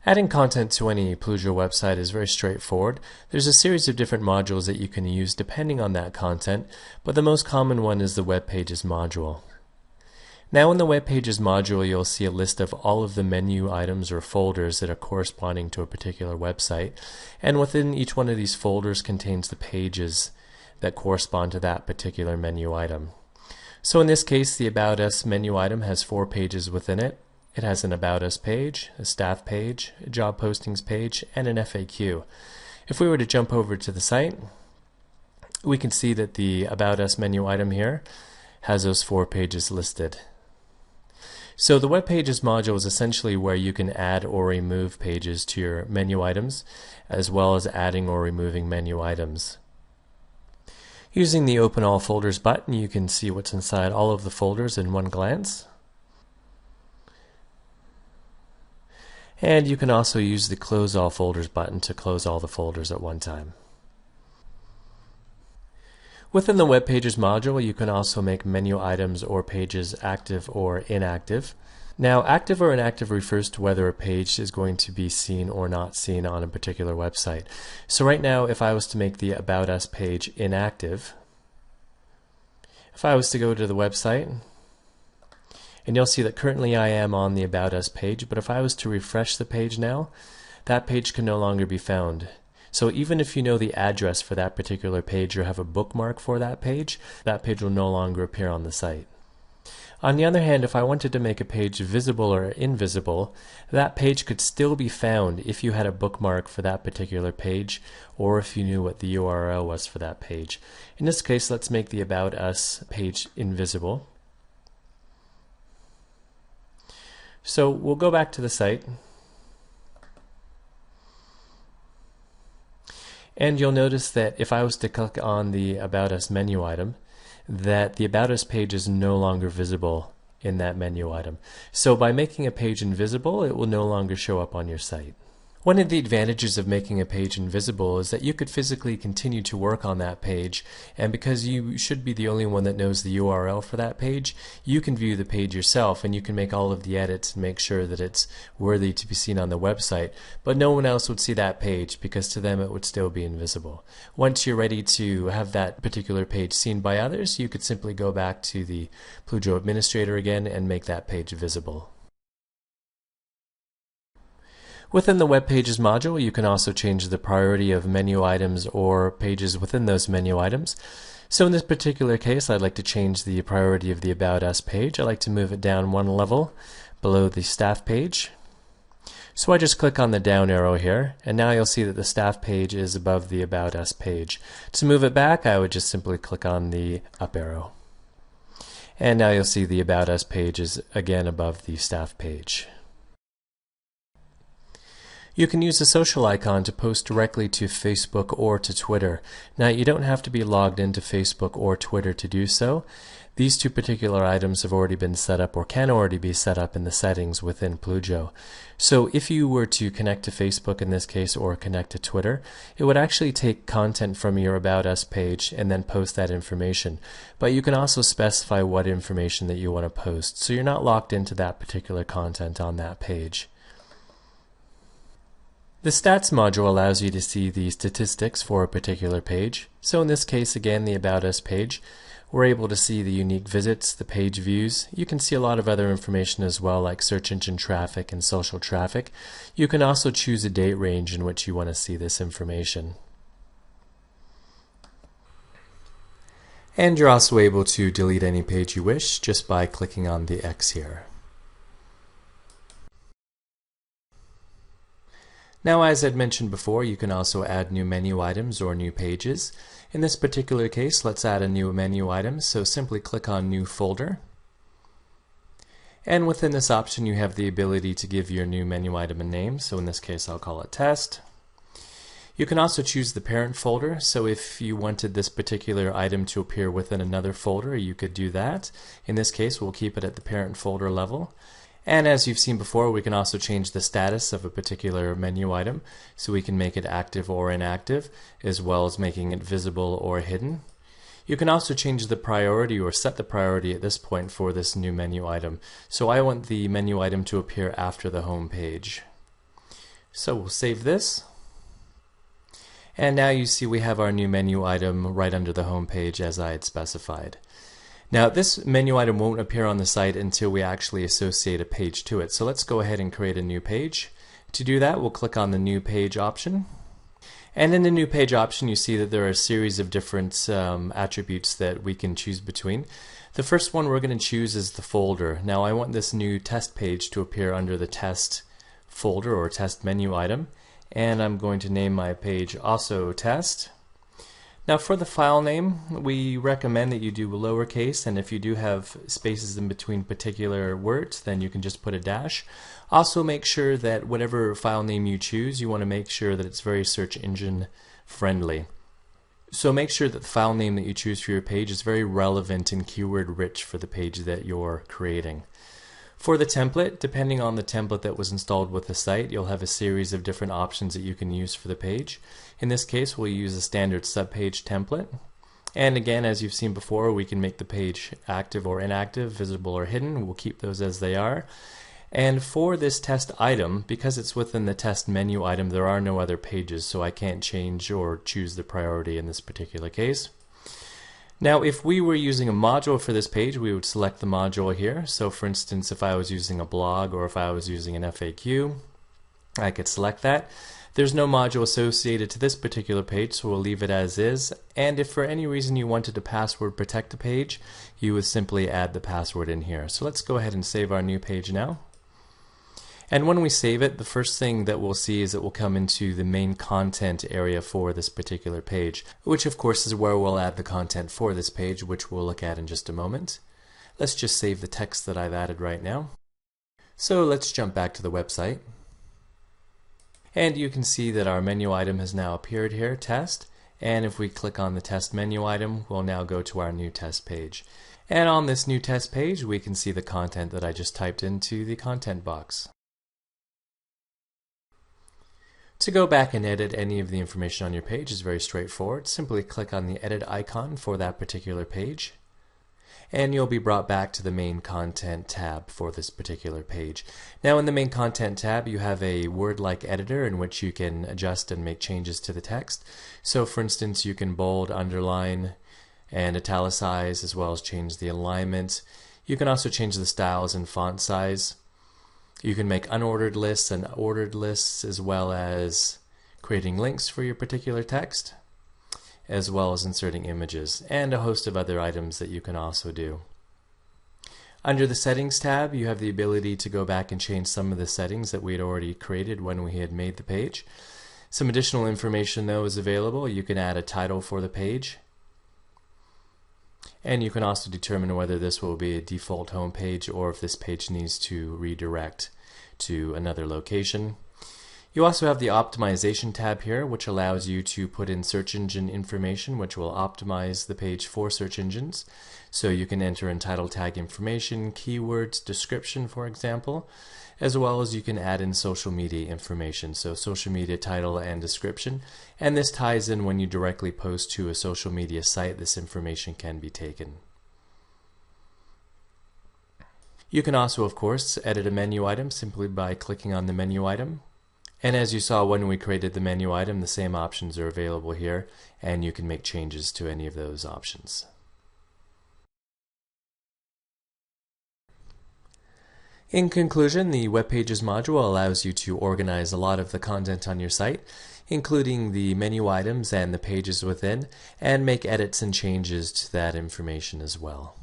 Adding content to any PLUJO website is very straightforward. There's a series of different modules that you can use depending on that content, but the most common one is the Web Pages module. Now in the Web Pages module, you'll see a list of all of the menu items or folders that are corresponding to a particular website, and within each one of these folders contains the pages that correspond to that particular menu item. So in this case, the About Us menu item has 4 pages within it. It has an About Us page, a staff page, a job postings page, and an FAQ. If we were to jump over to the site, we can see that the About Us menu item here has those 4 pages listed. So the Web Pages module is essentially where you can add or remove pages to your menu items, as well as adding or removing menu items. Using the Open All Folders button, you can see what's inside all of the folders in one glance. And you can also use the Close All Folders button to close all the folders at one time. Within the Web Pages module, you can also make menu items or pages active or inactive. Now, active or inactive refers to whether a page is going to be seen or not seen on a particular website. So right now, if I was to make the About Us page inactive, if I was to go to the website, and you'll see that currently I am on the About Us page, but if I was to refresh the page now, that page can no longer be found. So even if you know the address for that particular page or have a bookmark for that page will no longer appear on the site. On the other hand, if I wanted to make a page visible or invisible, that page could still be found if you had a bookmark for that particular page or if you knew what the URL was for that page. In this case, let's make the About Us page invisible. So we'll go back to the site, and you'll notice that if I was to click on the About Us menu item, that the About Us page is no longer visible in that menu item. So by making a page invisible, it will no longer show up on your site. One of the advantages of making a page invisible is that you could physically continue to work on that page, and because you should be the only one that knows the URL for that page, you can view the page yourself and you can make all of the edits and make sure that it's worthy to be seen on the website, but no one else would see that page because to them it would still be invisible. Once you're ready to have that particular page seen by others, you could simply go back to the PLUJO administrator again and make that page visible. Within the Web Pages module, you can also change the priority of menu items or pages within those menu items. So in this particular case, I'd like to change the priority of the About Us page. I'd like to move it down one level below the staff page. So I just click on the down arrow here, and now you'll see that the staff page is above the About Us page. To move it back, I would just simply click on the up arrow. And now you'll see the About Us page is again above the staff page. You can use the social icon to post directly to Facebook or to Twitter. Now, you don't have to be logged into Facebook or Twitter to do so. These two particular items have already been set up or can already be set up in the settings within PLUJO. So if you were to connect to Facebook in this case or connect to Twitter, it would actually take content from your About Us page and then post that information. But you can also specify what information that you want to post, so you're not locked into that particular content on that page. The Stats module allows you to see the statistics for a particular page. So in this case, again, the About Us page, we're able to see the unique visits, the page views. You can see a lot of other information as well, like search engine traffic and social traffic. You can also choose a date range in which you want to see this information. And you're also able to delete any page you wish just by clicking on the X here. Now, as I'd mentioned before, you can also add new menu items or new pages. In this particular case, let's add a new menu item, so simply click on New Folder. And within this option, you have the ability to give your new menu item a name, so in this case I'll call it Test. You can also choose the parent folder, so if you wanted this particular item to appear within another folder, you could do that. In this case, we'll keep it at the parent folder level. And as you've seen before, we can also change the status of a particular menu item, so we can make it active or inactive, as well as making it visible or hidden. You can also change the priority or set the priority at this point for this new menu item. So I want the menu item to appear after the home page. So we'll save this. And now you see we have our new menu item right under the home page as I had specified. Now this menu item won't appear on the site until we actually associate a page to it. So let's go ahead and create a new page. To do that, we'll click on the new page option. And in the new page option, you see that there are a series of different attributes that we can choose between. The first one we're going to choose is the folder. Now I want this new test page to appear under the test folder or test menu item. And I'm going to name my page also test. Now for the file name, we recommend that you do lowercase, and if you do have spaces in between particular words, then you can just put a dash. Also make sure that whatever file name you choose, you want to make sure that it's very search engine friendly. So make sure that the file name that you choose for your page is very relevant and keyword rich for the page that you're creating. For the template, depending on the template that was installed with the site, you'll have a series of different options that you can use for the page. In this case, we'll use a standard subpage template. And again, as you've seen before, we can make the page active or inactive, visible or hidden. We'll keep those as they are. And for this test item, because it's within the test menu item, there are no other pages, so I can't change or choose the priority in this particular case. Now if we were using a module for this page, we would select the module here. So for instance, if I was using a blog or if I was using an FAQ, I could select that. There's no module associated to this particular page, so we'll leave it as is. And if for any reason you wanted to password protect a page, you would simply add the password in here. So let's go ahead and save our new page now. And when we save it, the first thing that we'll see is it will come into the main content area for this particular page, which of course is where we'll add the content for this page, which we'll look at in just a moment. Let's just save the text that I've added right now. So let's jump back to the website. And you can see that our menu item has now appeared here, test. And if we click on the test menu item, we'll now go to our new test page. And on this new test page, we can see the content that I just typed into the content box. To go back and edit any of the information on your page is very straightforward. Simply click on the edit icon for that particular page, and you'll be brought back to the main content tab for this particular page. Now in the main content tab, you have a word-like editor in which you can adjust and make changes to the text. So for instance, you can bold, underline, and italicize, as well as change the alignment. You can also change the styles and font size. You can make unordered lists and ordered lists, as well as creating links for your particular text, as well as inserting images, and a host of other items that you can also do. Under the Settings tab, you have the ability to go back and change some of the settings that we had already created when we had made the page. Some additional information though is available. You can add a title for the page, and you can also determine whether this will be a default home page or if this page needs to redirect to another location. You also have the optimization tab here, which allows you to put in search engine information, which will optimize the page for search engines. So you can enter in title tag information, keywords, description, for example, as well as you can add in social media information, so social media title and description. And this ties in when you directly post to a social media site, this information can be taken. You can also, of course, edit a menu item simply by clicking on the menu item. And as you saw when we created the menu item, the same options are available here, and you can make changes to any of those options. In conclusion, the Web Pages module allows you to organize a lot of the content on your site, including the menu items and the pages within, and make edits and changes to that information as well.